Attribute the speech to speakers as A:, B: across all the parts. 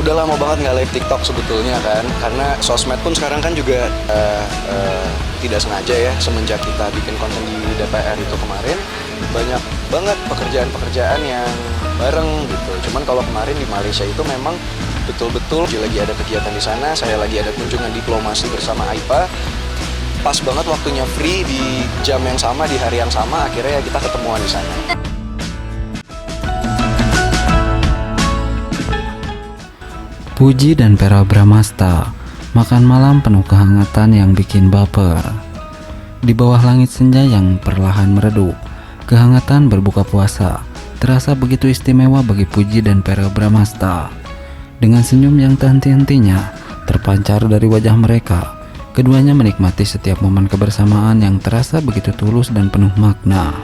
A: udah lama banget nggak live TikTok sebetulnya kan, karena sosmed pun sekarang kan juga tidak sengaja ya, semenjak kita bikin konten di DPR itu kemarin banyak banget pekerjaan-pekerjaan yang bareng gitu. Cuman kalau kemarin di Malaysia itu memang betul-betul lagi ada kegiatan di sana, saya lagi ada kunjungan diplomasi bersama AIPA. Pas banget waktunya free di jam yang sama, di hari yang sama, akhirnya ya kita ketemuan di sana.
B: Puji dan Verrell Bramasta makan malam penuh kehangatan yang bikin baper. Di bawah langit senja yang perlahan meredup, kehangatan berbuka puasa terasa begitu istimewa bagi Puji dan Verrell Bramasta. Dengan senyum yang tak henti-hentinya terpancar dari wajah mereka, keduanya menikmati setiap momen kebersamaan yang terasa begitu tulus dan penuh makna.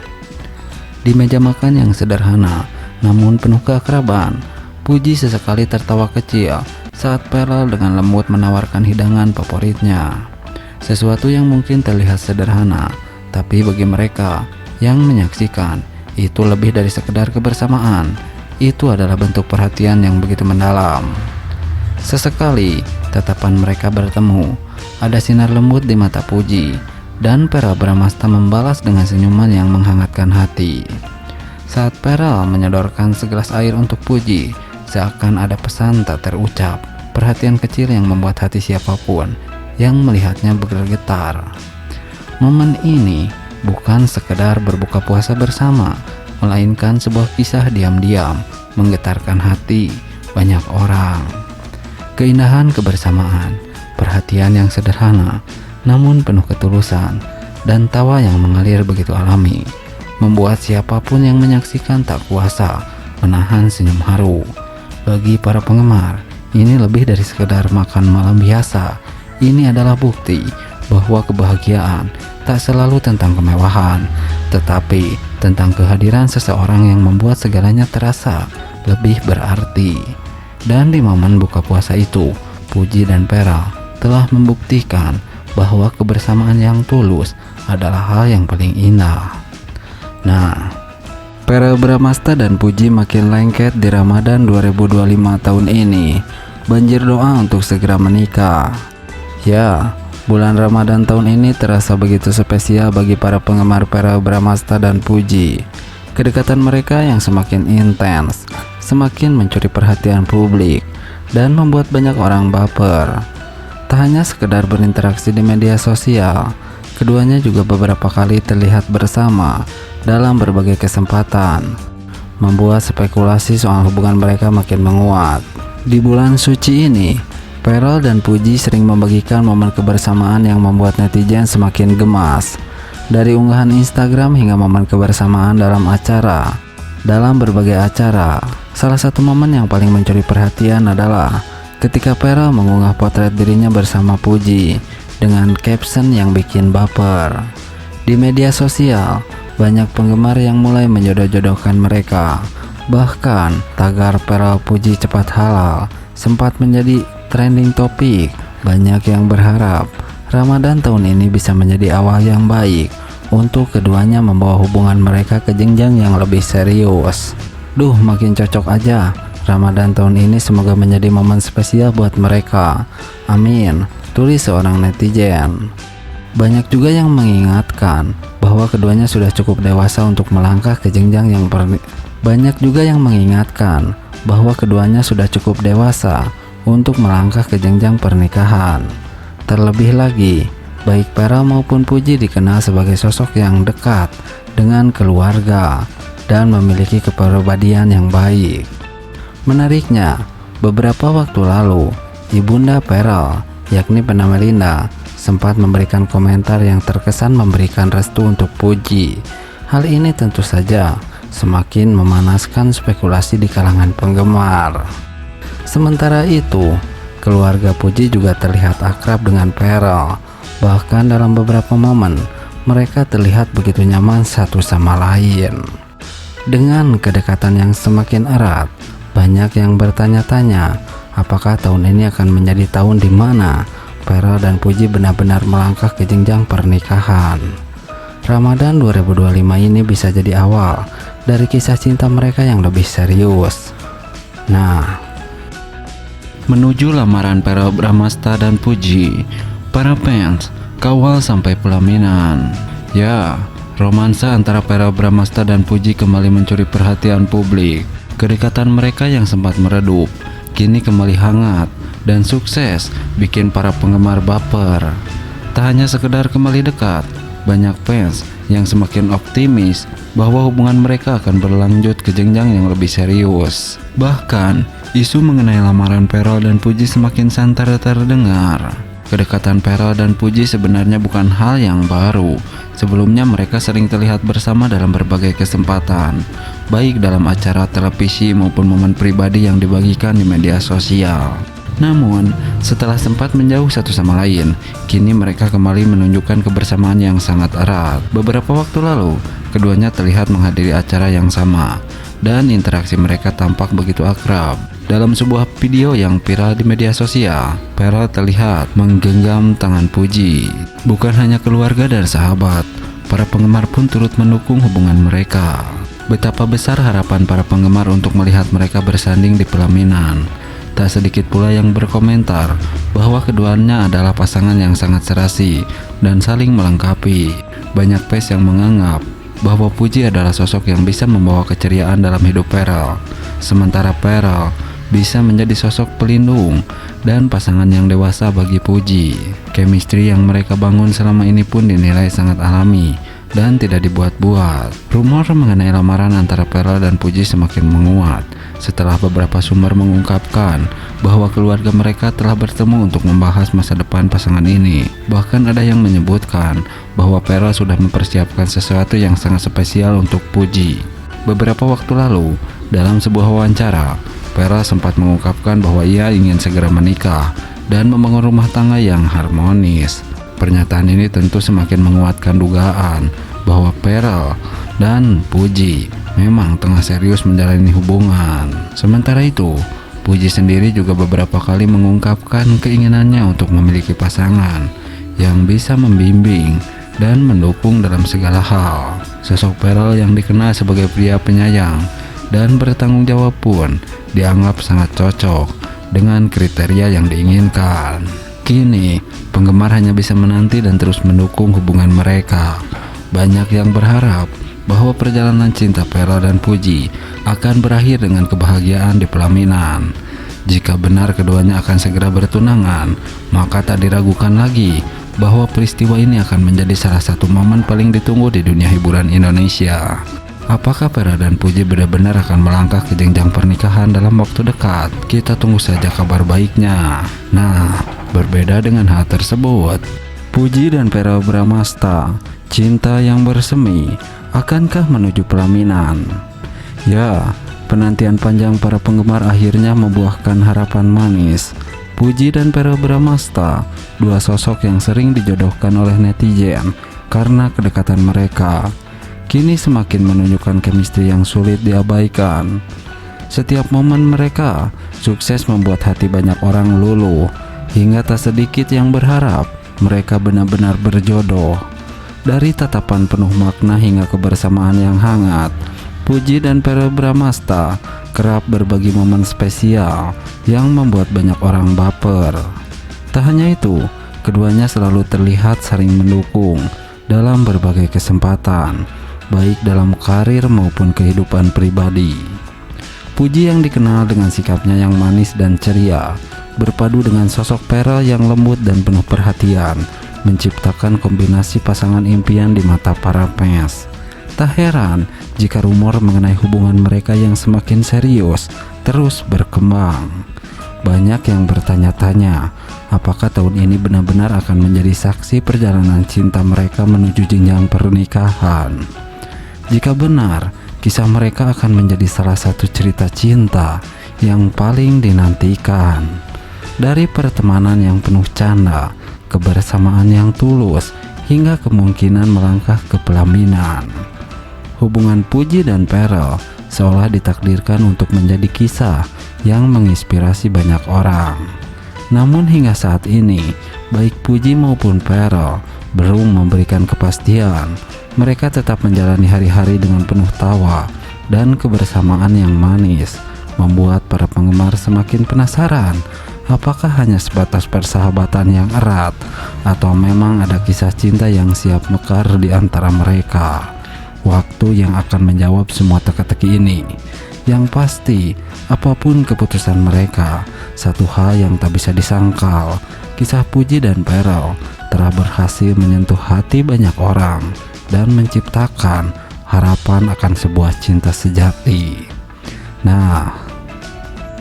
B: Di meja makan yang sederhana namun penuh keakraban, Puji sesekali tertawa kecil saat Verrell dengan lembut menawarkan hidangan favoritnya. Sesuatu yang mungkin terlihat sederhana, tapi bagi mereka yang menyaksikan, itu lebih dari sekedar kebersamaan. Itu adalah bentuk perhatian yang begitu mendalam. Sesekali, tatapan mereka bertemu. Ada sinar lembut di mata Puji, dan Verrell Bramasta membalas dengan senyuman yang menghangatkan hati. Saat Verrell menyodorkan segelas air untuk Puji, seakan ada pesan tak terucap, perhatian kecil yang membuat hati siapapun yang melihatnya bergetar. Momen ini bukan sekedar berbuka puasa bersama, melainkan sebuah kisah diam-diam menggetarkan hati banyak orang. Keindahan kebersamaan, perhatian yang sederhana namun penuh ketulusan, dan tawa yang mengalir begitu alami, membuat siapapun yang menyaksikan tak kuasa menahan senyum haru. Bagi para penggemar, ini lebih dari sekedar makan malam biasa. Ini adalah bukti bahwa kebahagiaan tak selalu tentang kemewahan, tetapi tentang kehadiran seseorang yang membuat segalanya terasa lebih berarti. Dan di momen buka puasa itu, Puji dan Verrell telah membuktikan bahwa kebersamaan yang tulus adalah hal yang paling indah. Nah, Verrell Bramasta dan Puji makin lengket di Ramadan 2025 tahun ini. Banjir doa untuk segera menikah. Ya, bulan Ramadan tahun ini terasa begitu spesial bagi para penggemar Verrell Bramasta dan Puji. Kedekatan mereka yang semakin intens, semakin mencuri perhatian publik, dan membuat banyak orang baper. Tak hanya sekedar berinteraksi di media sosial, keduanya juga beberapa kali terlihat bersama dalam berbagai kesempatan, membuat spekulasi soal hubungan mereka makin menguat. Di bulan suci ini, Verrell dan Puji sering membagikan momen kebersamaan yang membuat netizen semakin gemas. Dari unggahan Instagram hingga momen kebersamaan dalam berbagai acara. Salah satu momen yang paling mencuri perhatian adalah ketika Verrell mengunggah potret dirinya bersama Puji dengan caption yang bikin baper. Di media sosial, banyak penggemar yang mulai menjodoh-jodohkan mereka. Bahkan tagar Verrell Puji cepat halal sempat menjadi trending topik. Banyak yang berharap Ramadan tahun ini bisa menjadi awal yang baik untuk keduanya membawa hubungan mereka ke jenjang yang lebih serius. Duh, makin cocok aja. Ramadan tahun ini semoga menjadi momen spesial buat mereka. Amin, tulis seorang netizen. Banyak juga yang mengingatkan bahwa keduanya sudah cukup dewasa untuk melangkah ke jenjang yang pernikahan. Terlebih lagi, baik Verrell maupun Puji dikenal sebagai sosok yang dekat dengan keluarga dan memiliki kepribadian yang baik. Menariknya, beberapa waktu lalu, ibunda Verrell, yakni Vena Melinda, sempat memberikan komentar yang terkesan memberikan restu untuk Puji. Hal ini tentu saja semakin memanaskan spekulasi di kalangan penggemar. Sementara itu, keluarga Puji juga terlihat akrab dengan Verrell. Bahkan dalam beberapa momen, mereka terlihat begitu nyaman satu sama lain. Dengan kedekatan yang semakin erat, banyak yang bertanya-tanya, apakah tahun ini akan menjadi tahun di mana Verrell dan Puji benar-benar melangkah ke jenjang pernikahan. Ramadan 2025 ini bisa jadi awal dari kisah cinta mereka yang lebih serius. Nah, Menuju lamaran Verrell Bramasta dan Puji, para fans kawal sampai pelaminan. Ya, romansa antara Verrell Bramasta dan Puji kembali mencuri perhatian publik. Kedekatan mereka yang sempat meredup kini kembali hangat dan sukses bikin para penggemar baper. Tak hanya sekedar kembali dekat, banyak fans yang semakin optimis bahwa hubungan mereka akan berlanjut ke jenjang yang lebih serius. Bahkan, isu mengenai lamaran Verrell dan Puji semakin santer terdengar. Kedekatan Verrell dan Puji sebenarnya bukan hal yang baru. Sebelumnya mereka sering terlihat bersama dalam berbagai kesempatan, baik dalam acara televisi maupun momen pribadi yang dibagikan di media sosial. Namun, setelah sempat menjauh satu sama lain, kini mereka kembali menunjukkan kebersamaan yang sangat erat. Beberapa waktu lalu, keduanya terlihat menghadiri acara yang sama, dan interaksi mereka tampak begitu akrab. Dalam sebuah video yang viral di media sosial, Verrell terlihat menggenggam tangan Puji. Bukan hanya keluarga dan sahabat, para penggemar pun turut mendukung hubungan mereka. Betapa besar harapan para penggemar untuk melihat mereka bersanding di pelaminan. Tak sedikit pula yang berkomentar bahwa keduanya adalah pasangan yang sangat serasi dan saling melengkapi. Banyak fans yang menganggap bahwa Puji adalah sosok yang bisa membawa keceriaan dalam hidup Verrell, sementara Verrell bisa menjadi sosok pelindung dan pasangan yang dewasa bagi Puji. Chemistry yang mereka bangun selama ini pun dinilai sangat alami dan tidak dibuat-buat. Rumor mengenai lamaran antara Verrell dan Puji semakin menguat setelah beberapa sumber mengungkapkan bahwa keluarga mereka telah bertemu untuk membahas masa depan pasangan ini. Bahkan ada yang menyebutkan bahwa Verrell sudah mempersiapkan sesuatu yang sangat spesial untuk Puji. Beberapa waktu lalu, dalam sebuah wawancara, Verrell sempat mengungkapkan bahwa ia ingin segera menikah dan membangun rumah tangga yang harmonis. Pernyataan ini tentu semakin menguatkan dugaan bahwa Verrell dan Puji memang tengah serius menjalani hubungan. Sementara itu, Puji sendiri juga beberapa kali mengungkapkan keinginannya untuk memiliki pasangan yang bisa membimbing dan mendukung dalam segala hal. Sosok Verrell yang dikenal sebagai pria penyayang dan bertanggung jawab pun dianggap sangat cocok dengan kriteria yang diinginkan. Kini, penggemar hanya bisa menanti dan terus mendukung hubungan mereka. Banyak yang berharap bahwa perjalanan cinta Verrell dan Puji akan berakhir dengan kebahagiaan di pelaminan. Jika benar keduanya akan segera bertunangan, maka tak diragukan lagi bahwa peristiwa ini akan menjadi salah satu momen paling ditunggu di dunia hiburan Indonesia. Apakah Verrell dan Puji benar-benar akan melangkah ke jenjang pernikahan dalam waktu dekat? Kita tunggu saja kabar baiknya. Nah, berbeda dengan hal tersebut, Puji dan Verrell Bramasta, cinta yang bersemi, akankah menuju pelaminan? Ya, penantian panjang para penggemar akhirnya membuahkan harapan manis. Puji dan Verrell Bramasta, dua sosok yang sering dijodohkan oleh netizen karena kedekatan mereka, kini semakin menunjukkan chemistry yang sulit diabaikan. Setiap momen mereka sukses membuat hati banyak orang luluh, hingga tak sedikit yang berharap mereka benar-benar berjodoh. Dari tatapan penuh makna hingga kebersamaan yang hangat, Puji dan Verrell Bramasta kerap berbagi momen spesial yang membuat banyak orang baper. Tak hanya itu, keduanya selalu terlihat saling mendukung dalam berbagai kesempatan, baik dalam karir maupun kehidupan pribadi. Puji yang dikenal dengan sikapnya yang manis dan ceria, berpadu dengan sosok Verrell yang lembut dan penuh perhatian, menciptakan kombinasi pasangan impian di mata para fans. Tak heran jika rumor mengenai hubungan mereka yang semakin serius terus berkembang. Banyak yang bertanya-tanya, apakah tahun ini benar-benar akan menjadi saksi perjalanan cinta mereka menuju jenjang pernikahan. Jika benar, kisah mereka akan menjadi salah satu cerita cinta yang paling dinantikan. Dari pertemanan yang penuh canda, kebersamaan yang tulus, hingga kemungkinan melangkah ke pelaminan. Hubungan Puji dan Verrell seolah ditakdirkan untuk menjadi kisah yang menginspirasi banyak orang. Namun hingga saat ini, baik Puji maupun Verrell belum memberikan kepastian. Mereka tetap menjalani hari-hari dengan penuh tawa dan kebersamaan yang manis, membuat para penggemar semakin penasaran Apakah hanya sebatas persahabatan yang erat, atau memang ada kisah cinta yang siap mekar di antara mereka? Waktu yang akan menjawab semua teka-teki ini. Yang pasti, apapun keputusan mereka, satu hal yang tak bisa disangkal, kisah Puji dan Perel telah berhasil menyentuh hati banyak orang dan menciptakan harapan akan sebuah cinta sejati. Nah,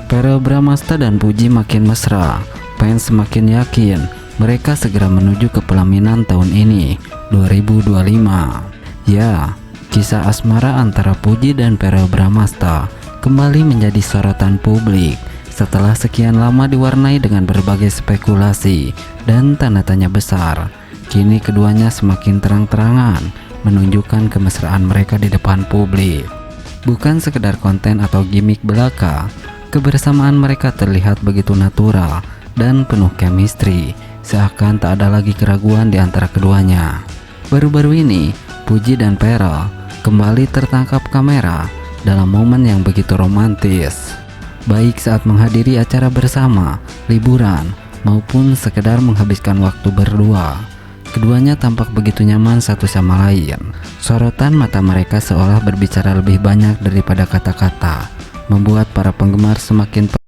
B: Perel Bramasta dan Puji makin mesra. Fans semakin yakin mereka segera menuju ke pelaminan tahun ini, 2025. Ya, kisah asmara antara Puji dan Perel Bramasta kembali menjadi sorotan publik setelah sekian lama diwarnai dengan berbagai spekulasi dan tanda tanya besar. Kini keduanya semakin terang-terangan menunjukkan kemesraan mereka di depan publik. Bukan sekedar konten atau gimmick belaka, kebersamaan mereka terlihat begitu natural dan penuh chemistry, seakan tak ada lagi keraguan di antara keduanya. Baru-baru ini, Puji dan Perel kembali tertangkap kamera dalam momen yang begitu romantis, baik saat menghadiri acara bersama, liburan, maupun sekedar menghabiskan waktu berdua. Keduanya tampak begitu nyaman satu sama lain. Sorotan mata mereka seolah berbicara lebih banyak daripada kata-kata, membuat para penggemar semakin